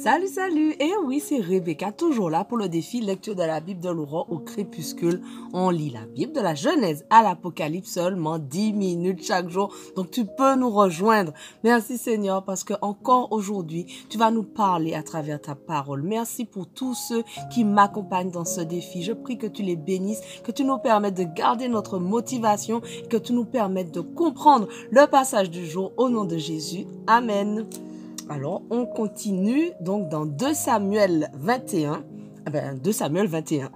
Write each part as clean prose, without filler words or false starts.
Salut, salut! Et oui, c'est Rebecca, toujours là pour le défi lecture de la Bible de l'aurore au crépuscule. On lit la Bible de la Genèse à l'Apocalypse seulement 10 minutes chaque jour. Donc tu peux nous rejoindre. Merci Seigneur parce que encore aujourd'hui, tu vas nous parler à travers ta parole. Merci pour tous ceux qui m'accompagnent dans ce défi. Je prie que tu les bénisses, que tu nous permettes de garder notre motivation et que tu nous permettes de comprendre le passage du jour au nom de Jésus. Amen. Alors, on continue donc dans 2 Samuel 21. 2 Samuel 21.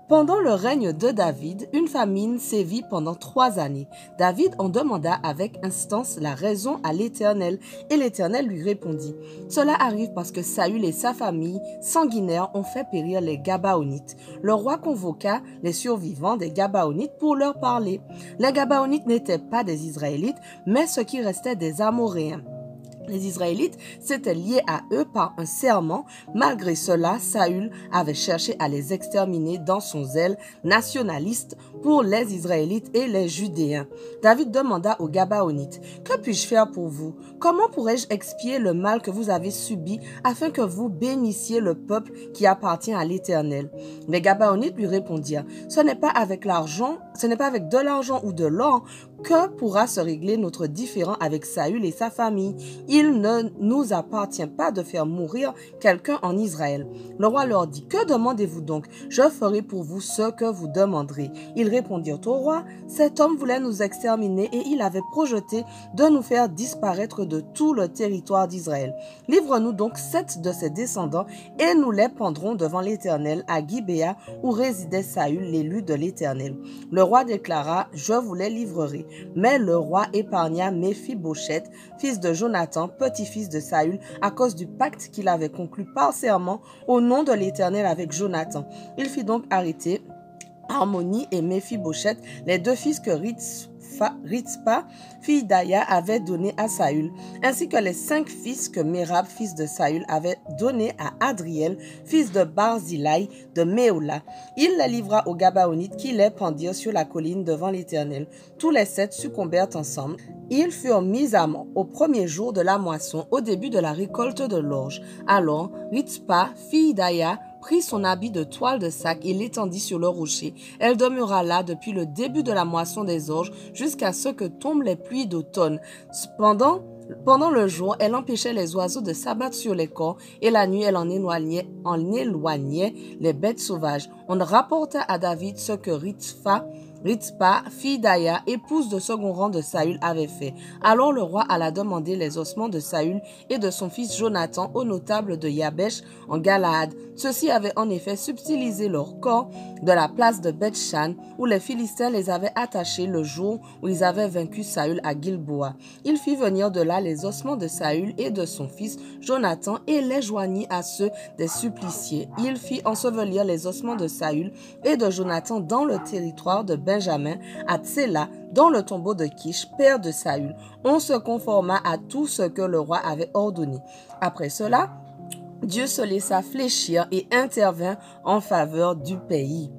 Pendant le règne de David, une famine sévit pendant 3 années. David en demanda avec instance la raison à l'Éternel, et l'Éternel lui répondit. Cela arrive parce que Saül et sa famille sanguinaire ont fait périr les Gabaonites. Le roi convoqua les survivants des Gabaonites pour leur parler. Les Gabaonites n'étaient pas des Israélites, mais ce qui restait des Amoréens. Les Israélites s'étaient liés à eux par un serment. Malgré cela, Saül avait cherché à les exterminer dans son zèle nationaliste pour les Israélites et les Judéens. David demanda aux Gabaonites, « Que puis-je faire pour vous? Comment pourrais-je expier le mal que vous avez subi afin que vous bénissiez le peuple qui appartient à l'Éternel? » Les Gabaonites lui répondirent, « Ce n'est pas avec de l'argent ou de l'or que pourra se régler notre différend avec Saül et sa famille. Il ne nous appartient pas de faire mourir quelqu'un en Israël. » Le roi leur dit, « Que demandez-vous donc? Je ferai pour vous ce que vous demanderez. » Ils répondirent au roi, « Cet homme voulait nous exterminer et il avait projeté de nous faire disparaître de tout le territoire d'Israël. Livre-nous donc 7 de ses descendants et nous les pendrons devant l'Éternel à Gibéa où résidait Saül, l'élu de l'Éternel. » Le roi déclara, « Je vous les livrerai. » Mais le roi épargna Méphi-Bosheth, fils de Jonathan, petit-fils de Saül, à cause du pacte qu'il avait conclu par serment au nom de l'Éternel avec Jonathan. Il fit donc arrêter Harmonie et Méphi-Bosheth, les 2 fils que Ritzpa, fille d'Aya, avait donnés à Saül, ainsi que les 5 fils que Mérab, fils de Saül, avait donnés à Adriel, fils de Barzillai de Méola. Il les livra aux Gabaonites qui les pendirent sur la colline devant l'Éternel. Tous les 7 succombèrent ensemble. Ils furent mis à mort au premier jour de la moisson, au début de la récolte de l'orge. Alors, Ritzpa, fille d'Aya, prit son habit de toile de sac et l'étendit sur le rocher. Elle demeura là depuis le début de la moisson des orges jusqu'à ce que tombent les pluies d'automne. Pendant le jour, elle empêchait les oiseaux de s'abattre sur les corps et la nuit, elle en éloignait les bêtes sauvages. On rapporta à David ce que Ritzpa, fille d'Aya, épouse de second rang de Saül, avait fait. Alors le roi alla demander les ossements de Saül et de son fils Jonathan aux notables de Yabesh en Galaad. Ceux-ci avaient en effet subtilisé leur corps de la place de Beth-Shan, où les Philistins les avaient attachés le jour où ils avaient vaincu Saül à Gilboa. Il fit venir de là les ossements de Saül et de son fils Jonathan et les joignit à ceux des suppliciés. Il fit ensevelir les ossements de Saül et de Jonathan dans le territoire de Benjamin, à Tséla, dans le tombeau de Kish, père de Saül. On se conforma à tout ce que le roi avait ordonné. Après cela, Dieu se laissa fléchir et intervint en faveur du pays.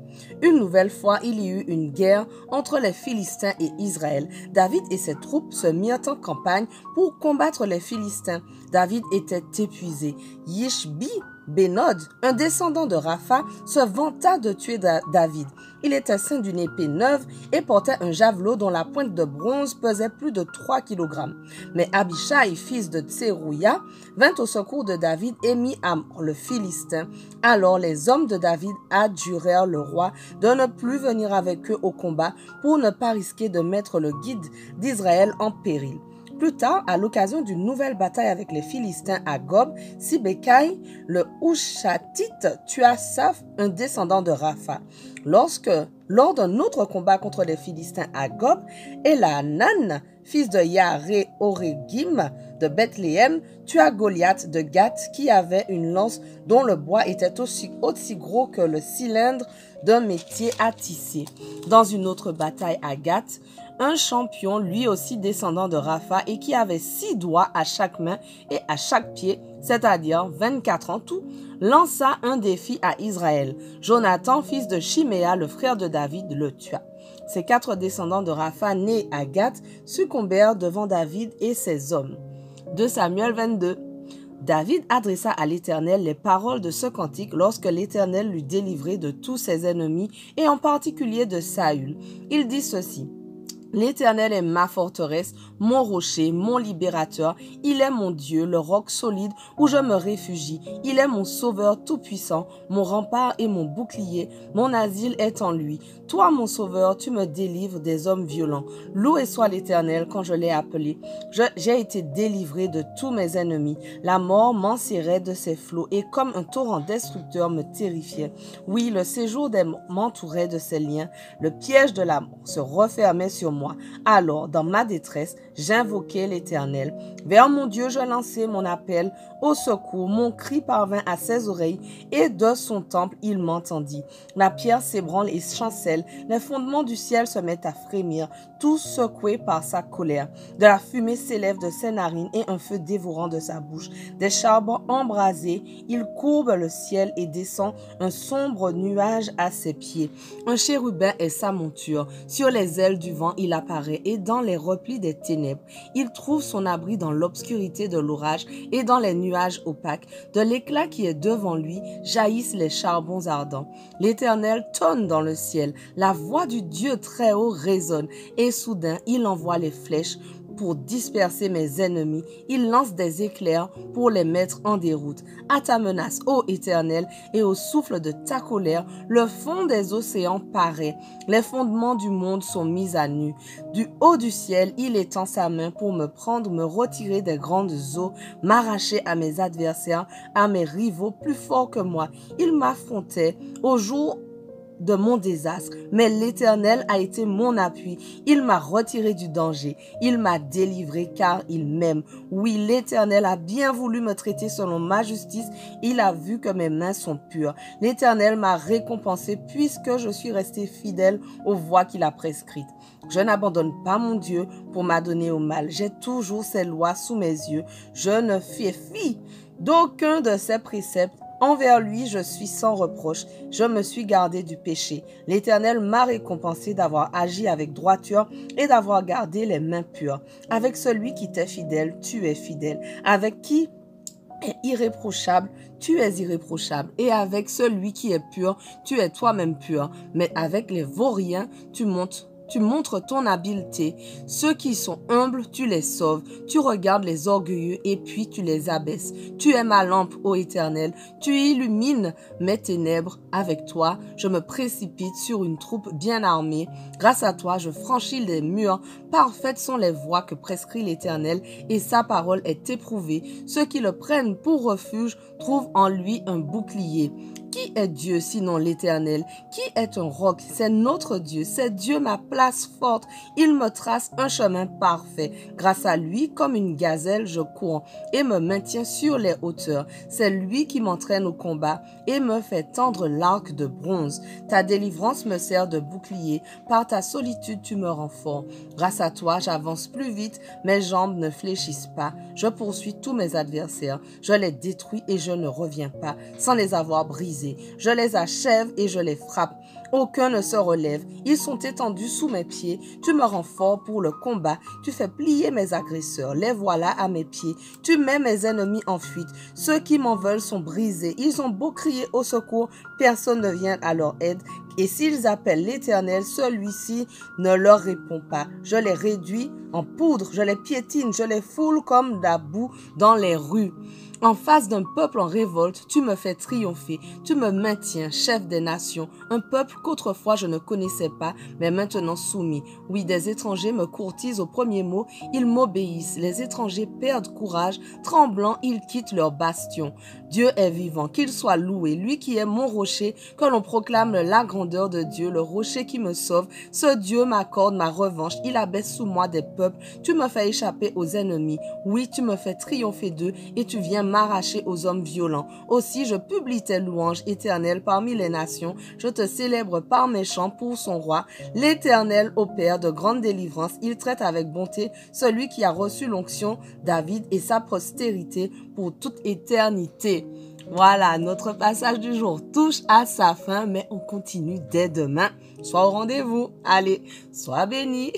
Une nouvelle fois, il y eut une guerre entre les Philistins et Israël. David et ses troupes se mirent en campagne pour combattre les Philistins. David était épuisé. Yishbi-Bénod, un descendant de Rapha, se vanta de tuer David. Il était ceint d'une épée neuve et portait un javelot dont la pointe de bronze pesait plus de 3 kg. Mais Abishai, fils de Tserouïa, vint au secours de David et mit à mort le Philistin. Alors les hommes de David adjurèrent le roi de ne plus venir avec eux au combat pour ne pas risquer de mettre le guide d'Israël en péril. Plus tard, à l'occasion d'une nouvelle bataille avec les Philistins à Gob, Sibécaï, le Hushatite, tua Saph, un descendant de Rapha. Lors d'un autre combat contre les Philistins à Gob, Elhanan, fils de Yahé-Oregim de Bethléem, tua Goliath de Gath qui avait une lance dont le bois était aussi gros que le cylindre d'un métier à tisser. Dans une autre bataille à Gath, un champion, lui aussi descendant de Rapha et qui avait 6 doigts à chaque main et à chaque pied, c'est-à-dire 24 en tout, lança un défi à Israël. Jonathan, fils de Chiméa, le frère de David, le tua. Ces 4 descendants de Rapha nés à Gath succombèrent devant David et ses hommes. 2 Samuel 22. David adressa à l'Éternel les paroles de ce cantique lorsque l'Éternel l'eut délivré de tous ses ennemis et en particulier de Saül. Il dit ceci: L'Éternel est ma forteresse, mon rocher, mon libérateur. Il est mon Dieu, le roc solide où je me réfugie. Il est mon sauveur tout-puissant, mon rempart et mon bouclier. Mon asile est en lui. Toi, mon sauveur, tu me délivres des hommes violents. Loué soit l'Éternel quand je l'ai appelé. J'ai été délivré de tous mes ennemis. La mort m'enserrait de ses flots et comme un torrent destructeur me terrifiait. Oui, le séjour des morts m'entourait de ses liens. Le piège de la mort se refermait sur moi. Alors, dans ma détresse, j'invoquai l'Éternel. Vers mon Dieu, je lançai mon appel au secours. Mon cri parvint à ses oreilles et de son temple, il m'entendit. La pierre s'ébranle et chancelle. Les fondements du ciel se mettent à frémir, tout secoué par sa colère. De la fumée s'élève de ses narines et un feu dévorant de sa bouche. Des charbons embrasés, il courbe le ciel et descend un sombre nuage à ses pieds. Un chérubin est sa monture. Sur les ailes du vent, il apparaît et dans les replis des ténèbres. Il trouve son abri dans l'obscurité de l'orage et dans les nuages opaques. De l'éclat qui est devant lui jaillissent les charbons ardents. L'Éternel tonne dans le ciel. La voix du Dieu très haut résonne et soudain il envoie les flèches pour disperser mes ennemis. Il lance des éclairs pour les mettre en déroute. À ta menace, ô Éternel, et au souffle de ta colère, le fond des océans paraît. Les fondements du monde sont mis à nu. Du haut du ciel, il étend sa main pour me prendre, me retirer des grandes eaux, m'arracher à mes adversaires, à mes rivaux plus forts que moi. Il m'affrontait au jour de mon désastre, mais l'Éternel a été mon appui. Il m'a retiré du danger. Il m'a délivré car il m'aime. Oui, l'Éternel a bien voulu me traiter selon ma justice. Il a vu que mes mains sont pures. L'Éternel m'a récompensé puisque je suis resté fidèle aux voies qu'il a prescrites. Je n'abandonne pas mon Dieu pour m'adonner au mal. J'ai toujours ses lois sous mes yeux. Je ne fais fi d'aucun de ses préceptes. Envers lui, je suis sans reproche. Je me suis gardé du péché. L'Éternel m'a récompensé d'avoir agi avec droiture et d'avoir gardé les mains pures. Avec celui qui t'est fidèle, tu es fidèle. Avec qui est irréprochable, tu es irréprochable. Et avec celui qui est pur, tu es toi-même pur. Mais avec les vauriens, tu montres ton habileté. Ceux qui sont humbles, tu les sauves. Tu regardes les orgueilleux et puis tu les abaisses. Tu es ma lampe, ô Éternel. Tu illumines mes ténèbres. Avec toi, je me précipite sur une troupe bien armée. Grâce à toi, je franchis les murs. Parfaites sont les voies que prescrit l'Éternel et sa parole est éprouvée. Ceux qui le prennent pour refuge trouvent en lui un bouclier. Qui est Dieu sinon l'Éternel? Qui est un roc? C'est notre Dieu. C'est Dieu ma place forte. Il me trace un chemin parfait. Grâce à lui, comme une gazelle, je cours et me maintiens sur les hauteurs. C'est lui qui m'entraîne au combat et me fait tendre l'arc de bronze. Ta délivrance me sert de bouclier. Par ta solitude, tu me rends fort. Grâce à toi, j'avance plus vite. Mes jambes ne fléchissent pas. Je poursuis tous mes adversaires. Je les détruis et je ne reviens pas sans les avoir brisés. Je les achève et je les frappe. Aucun ne se relève. Ils sont étendus sous mes pieds. Tu me rends fort pour le combat. Tu fais plier mes agresseurs. Les voilà à mes pieds. Tu mets mes ennemis en fuite. Ceux qui m'en veulent sont brisés. Ils ont beau crier au secours, personne ne vient à leur aide. Et s'ils appellent l'Éternel, celui-ci ne leur répond pas. Je les réduis en poudre, je les piétine, je les foule comme de la boue dans les rues. En face d'un peuple en révolte, tu me fais triompher. Tu me maintiens, chef des nations. Un peuple qu'autrefois je ne connaissais pas, mais maintenant soumis. Oui, des étrangers me courtisent au premier mot. Ils m'obéissent. Les étrangers perdent courage. Tremblants, ils quittent leur bastion. Dieu est vivant, qu'il soit loué. Lui qui est mon rocher, que l'on proclame la grandeur de Dieu, le rocher qui me sauve. Ce Dieu m'accorde ma revanche. Il abaisse sous moi des peuples. Tu me fais échapper aux ennemis. Oui, tu me fais triompher d'eux et tu viens m'arracher aux hommes violents. Aussi, je publie tes louanges éternelles parmi les nations. Je te célèbre par mes chants pour son roi. L'Éternel opère de grandes délivrances. Il traite avec bonté celui qui a reçu l'onction, David et sa postérité pour toute éternité. Voilà, notre passage du jour touche à sa fin, mais on continue dès demain. Sois au rendez-vous. Allez, sois béni.